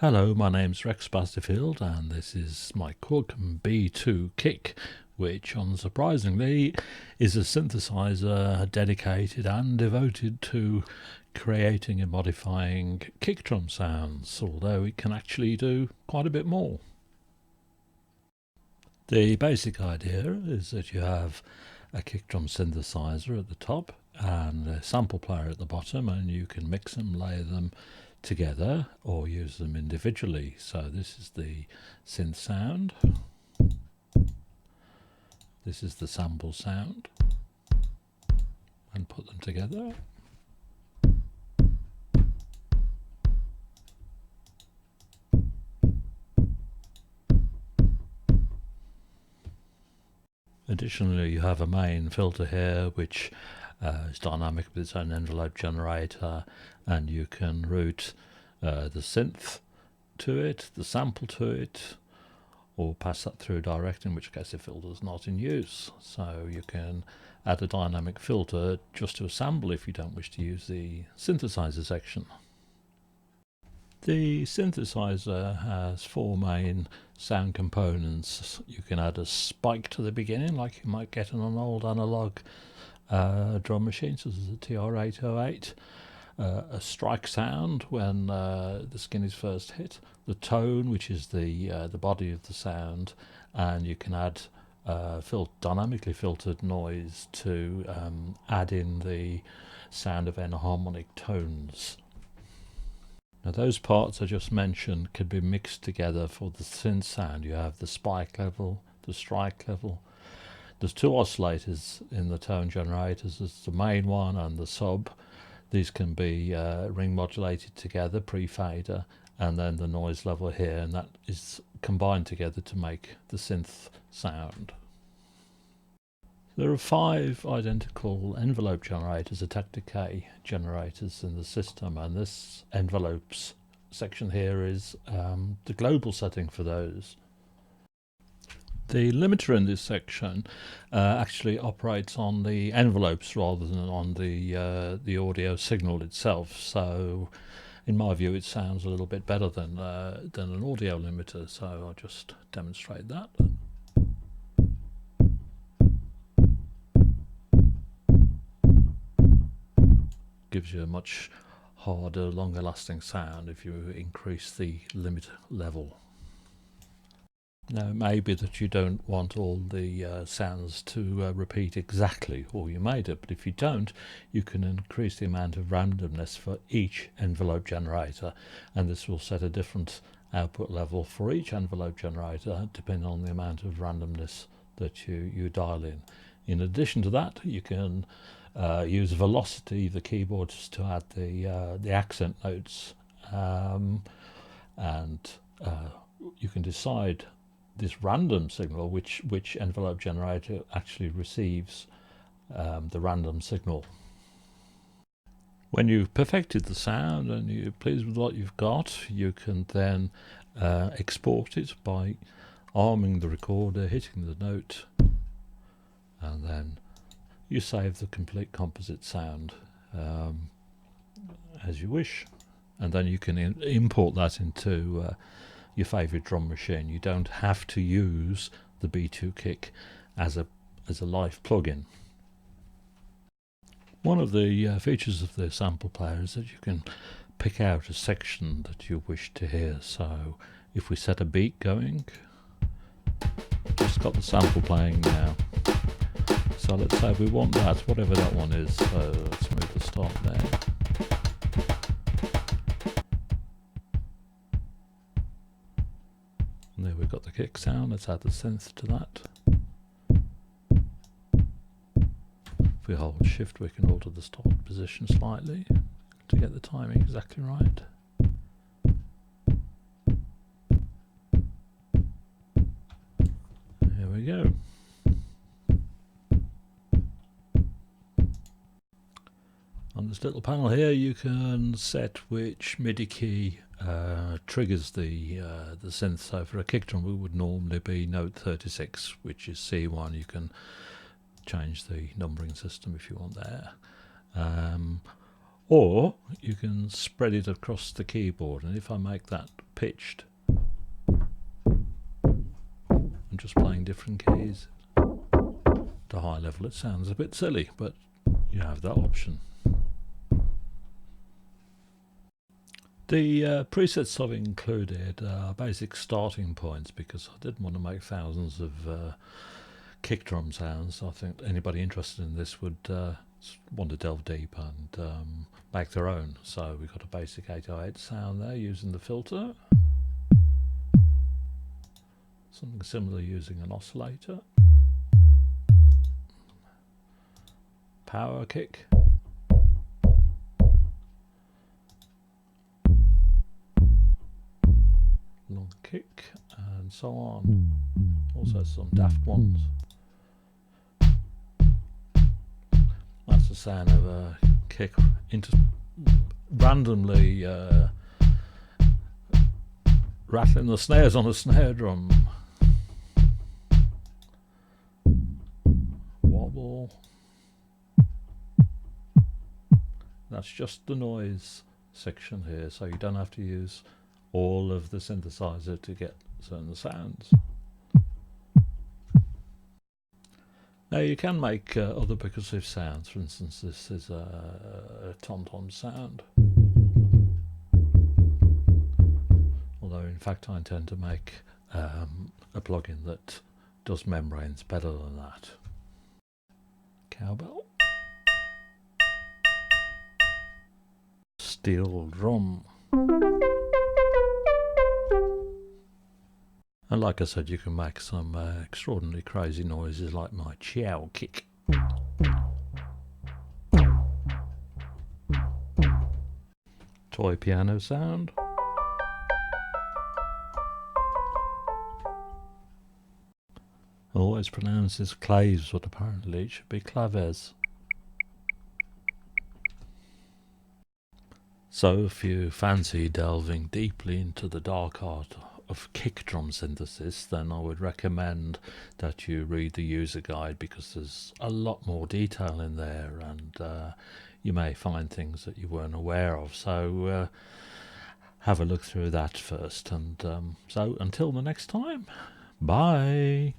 Hello, my name's Rex Basterfield and this is my Quilcom B-2 KICK, which unsurprisingly is a synthesizer dedicated and devoted to creating and modifying kick drum sounds, although it can actually do quite a bit more. The basic idea is that you have a kick drum synthesizer at the top and a sample player at the bottom, and you can mix them, layer them together or use them individually. So this is the synth sound, this is the sample sound, and put them together. Additionally, you have a main filter here which is dynamic with its own envelope generator, and you can route the synth to it, the sample to it, or pass that through direct, in which case the filter is not in use. So you can add a dynamic filter just to a sample if you don't wish to use the synthesizer section. The synthesizer has four main sound components. You can add a spike to the beginning like you might get on an old analog drum machine, such as a TR-808, a strike sound when the skin is first hit, the tone, which is the body of the sound, and you can add dynamically filtered noise to add in the sound of enharmonic tones. Now those parts I just mentioned can be mixed together for the synth sound. You have the spike level, the strike level. There's two oscillators in the tone generators. There's the main one and the sub. These can be ring modulated together, pre-fader, and then the noise level here, and that is combined together to make the synth sound. There are 5 identical envelope generators, attack decay generators in the system, and this envelopes section here is the global setting for those. The limiter in this section actually operates on the envelopes rather than on the audio signal itself. So in my view it sounds a little bit better than an audio limiter, so I'll just demonstrate that. Gives you a much harder, longer lasting sound if you increase the limit level. Now it may be that you don't want all the sounds to repeat exactly all you made it, but if you don't, you can increase the amount of randomness for each envelope generator, and this will set a different output level for each envelope generator depending on the amount of randomness that you dial in. In addition to that, you can use velocity, the keyboards, to add the accent notes, and you can decide this random signal which envelope generator actually receives the random signal. When you've perfected the sound and you're pleased with what you've got, you can then export it by arming the recorder, hitting the note, and then you save the complete composite sound as you wish, and then you can import that into your favourite drum machine. You don't have to use the B2 KICK as a live plugin. One of the features of the sample player is that you can pick out a section that you wish to hear. So if we set a beat going, just got the sample playing now. So let's say we want that, whatever that one is. So let's move the start there. And there we've got the kick sound. Let's add the synth to that. If we hold shift, we can alter the start position slightly to get the timing exactly right. There we go. On this little panel here you can set which MIDI key triggers the synth. So for a kick drum it would normally be note 36, which is C1. You can change the numbering system if you want there. Or you can spread it across the keyboard, and if I make that pitched. I'm just playing different keys. At a high level it sounds a bit silly, but you have that option. The presets I've included are basic starting points because I didn't want to make thousands of kick drum sounds. I think anybody interested in this would want to delve deep and make their own. So we've got a basic 808 sound there using the filter. Something similar using an oscillator. Power kick. Long kick and so on. Also some daft ones. That's the sound of a kick randomly rattling the snares on a snare drum. Wobble. That's just the noise section here, so you don't have to use all of the synthesizer to get certain sounds. Now you can make other percussive sounds. For instance, this is a tom-tom sound. Although in fact I intend to make a plugin that does membranes better than that. Cowbell. Steel drum. And like I said, you can make some extraordinarily crazy noises like my chow kick. Toy piano sound. Always pronounced as claves, but apparently it should be claves. So if you fancy delving deeply into the dark art of kick drum synthesis, then I would recommend that you read the user guide, because there's a lot more detail in there, and you may find things that you weren't aware of. So have a look through that first, and so until the next time, bye.